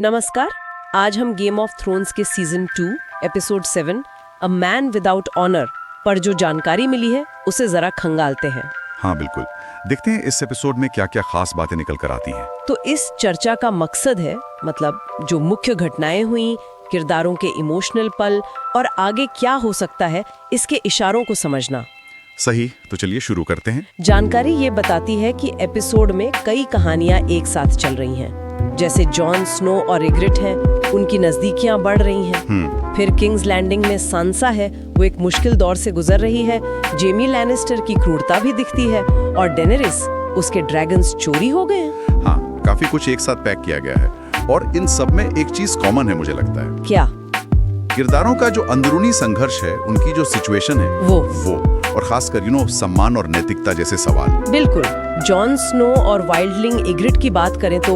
नमस्कार। आज हम गेम ऑफ थ्रोन्स के season 2 episode 7 a man without honour पर जो जानकारी मिली है उसे जरा खंगालते हैं। हाँ बिल्कुल, देखते हैं इस एपिसोड में क्या क्या खास बातें निकल कर आती हैं। तो इस चर्चा का मकसद है जो मुख्य घटनाएं हुई, किरदारों के इमोशनल पल और आगे क्या हो सकता है इसके इशारों को समझना। सही, तो चलिए शुरू करते हैं। जानकारी ये बताती है कि एपिसोड में कई कहानियां एक साथ चल रही हैं। जैसे जॉन स्नो और इग्रिट हैं, उनकी नजदीकियां बढ़ रही हैं। फिर किंग्स लैंडिंग में सांसा है, वो एक मुश्किल दौर से गुजर रही है। जेमी लैनिस्टर की क्रूरता भी दिखती है और डेनेरिस, उसके ड्रैगन्स चोरी हो गए हैं। हाँ, काफी कुछ एक साथ पैक किया गया है और इन सब में एक चीज कॉमन है मुझे लगता है। क्या? किरदारों का जो अंदरूनी संघर्ष है, उनकी जो सिचुएशन है वो और खासकर सम्मान और नैतिकता जैसे सवाल। बिल्कुल। जॉन स्नो और वाइल्डलिंग इग्रिट की बात करें तो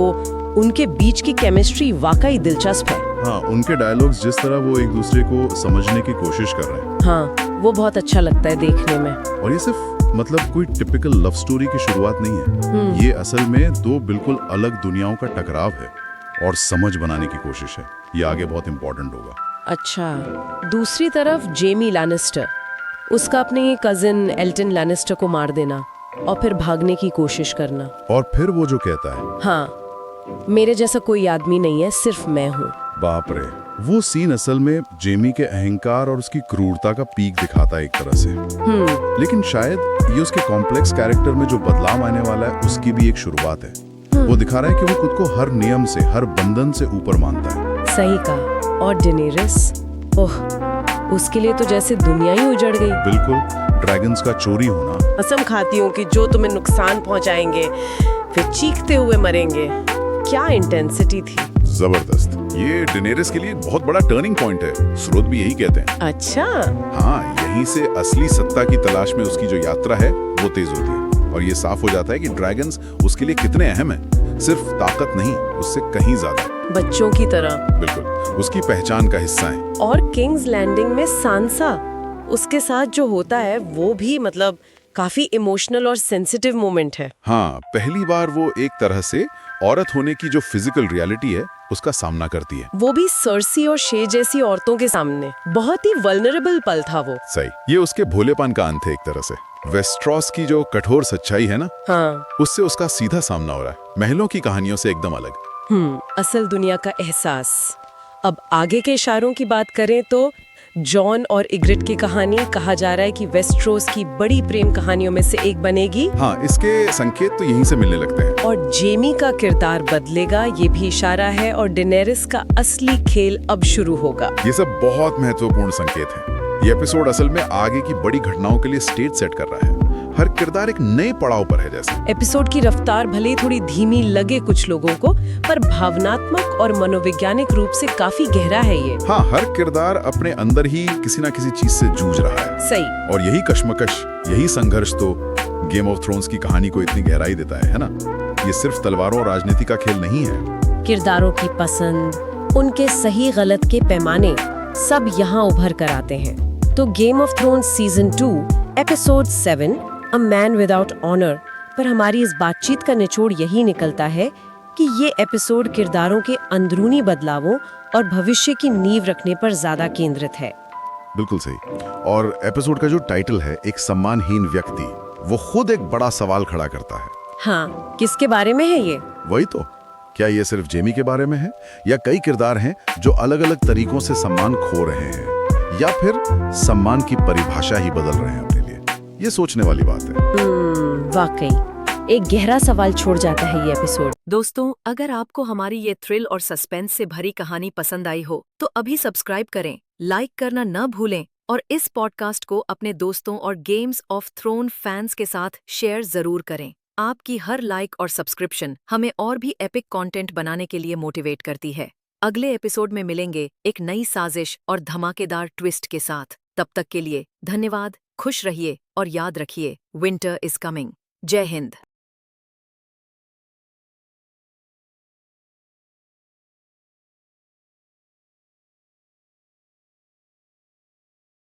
उनके बीच की केमिस्ट्री वाकई दिलचस्प है। हाँ, उनके डायलॉग्स जिस तरह वो एक दूसरे को समझने की कोशिश कर रहे हैं, हाँ, वो बहुत अच्छा लगता है देखने में। और ये सिर्फ कोई टिपिकल लव स्टोरी की शुरुआत नहीं है। ये असल में दो बिल्कुल अलग दुनियाओं का टकराव है और समझ बनाने की कोशिश है। ये आगे बहुत इंपॉर्टेंट होगा। अच्छा, दूसरी तरफ जेमी लैनिस्टर, उसका अपने कजिन एल्टन लैनिस्टर को मार देना और फिर भागने की कोशिश करना। और फिर वो जो कहता है, हाँ, मेरे जैसा कोई आदमी नहीं है, सिर्फ मैं हूँ। बाप रे, वो सीन असल में जेमी के अहंकार और उसकी क्रूरता का पीक दिखाता है एक तरह से। लेकिन शायद ये उसके कॉम्प्लेक्स कैरेक्टर में जो बदलाव आने वाला है उसकी भी एक शुरुआत है। वो दिखा रहा है कि वो खुद को हर नियम से, हर बंधन से ऊपर मानता है। सही कहा। और डेनेरिस, ओह, उसके लिए तो जैसे दुनिया ही उजड़ गई। बिल्कुल, ड्रैगन्स का चोरी होना, कसम खाती हूँ कि जो तुम्हें नुकसान पहुंचाएंगे फिर चीखते हुए मरेंगे। क्या इंटेंसिटी थी। जबरदस्त। ये डेनेरिस के लिए बहुत बड़ा टर्निंग पॉइंट है, स्रोत भी यही कहते हैं। अच्छा। हाँ, यहीं से असली सत्ता की तलाश में उसकी जो यात्रा है वो तेज होती है और ये साफ हो जाता है कि ड्रैगन्स उसके लिए कितने अहम हैं। सिर्फ ताकत नहीं, उससे कहीं ज्यादा। बच्चों की तरह। बिल्कुल, उसकी पहचान का हिस्सा है। और किंग्स लैंडिंग में सांसा, उसके साथ जो होता है वो भी काफी इमोशनल और सेंसिटिव मोमेंट है। हाँ, पहली बार वो एक तरह से औरत होने की जो फिजिकल रियलिटी है उसका सामना करती है। वो भी सर्सी और शे जैसी औरतों के सामने। बहुत ही वल्नरेबल पल था वो। सही, ये उसके भोलेपन का अंत है एक तरह से। वेस्ट्रॉस की जो कठोर सच्चाई है ना, हाँ, उससे उसका सीधा सामना हो रहा है, महलों की कहानियों से एकदम अलग। असल दुनिया का एहसास। अब आगे के इशारों की बात करें तो जॉन और इग्रिट की कहानी, कहा जा रहा है कि वेस्ट्रोस की बड़ी प्रेम कहानियों में से एक बनेगी। हाँ, इसके संकेत तो यहीं से मिलने लगते हैं। और जेमी का किरदार बदलेगा, ये भी इशारा है। और डेनेरिस का असली खेल अब शुरू होगा। ये सब बहुत महत्वपूर्ण संकेत हैं। ये एपिसोड असल में आगे की बड़ी घटनाओं के लिए स्टेज सेट कर रहा है। हर किरदार एक नए पड़ाव पर है जैसे। एपिसोड की रफ्तार भले ही थोड़ी धीमी लगे कुछ लोगों को, पर भावनात्मक और मनोवैज्ञानिक रूप से काफी गहरा है ये। हाँ, हर किरदार अपने अंदर ही किसी ना किसी चीज से जूझ रहा है। सही। और यही कश्मकश, यही संघर्ष तो गेम ऑफ थ्रोन्स की कहानी को इतनी गहराई देता है ना। ये सिर्फ तलवारों और राजनीति का खेल नहीं है। किरदारों की पसंद, उनके सही गलत के पैमाने, सब यहाँ उभर कर आते हैं। तो game of thrones season 2 episode 7 a man without honour पर हमारी इस बातचीत का निचोड़ यही निकलता है कि ये एपिसोड किरदारों के अंदरूनी बदलावों और भविष्य की नींव रखने पर ज्यादा केंद्रित है। बिल्कुल सही। और एपिसोड का जो टाइटल है, एक सम्मानहीन व्यक्ति, वो खुद एक बड़ा सवाल खड़ा करता है। हाँ, किसके बारे में है ये? वही तो, क्या ये सिर्फ जेमी के बारे में है या कई किरदार हैं जो अलग अलग तरीकों से सम्मान खो रहे हैं, या फिर सम्मान की परिभाषा ही बदल रहे हैं अपने लिए? ये सोचने वाली बात है। वाकई एक गहरा सवाल छोड़ जाता है ये एपिसोड। दोस्तों, अगर आपको हमारी ये थ्रिल और सस्पेंस से भरी कहानी पसंद आई हो तो अभी सब्सक्राइब करें, लाइक करना न भूलें और इस पॉडकास्ट को अपने दोस्तों और गेम्स ऑफ थ्रोन फैंस के साथ शेयर जरूर करें। आपकी हर लाइक और सब्सक्रिप्शन हमें और भी एपिक कंटेंट बनाने के लिए मोटिवेट करती है। अगले एपिसोड में मिलेंगे एक नई साजिश और धमाकेदार ट्विस्ट के साथ। तब तक के लिए धन्यवाद, खुश रहिए और याद रखिए, विंटर इज कमिंग। जय हिंद।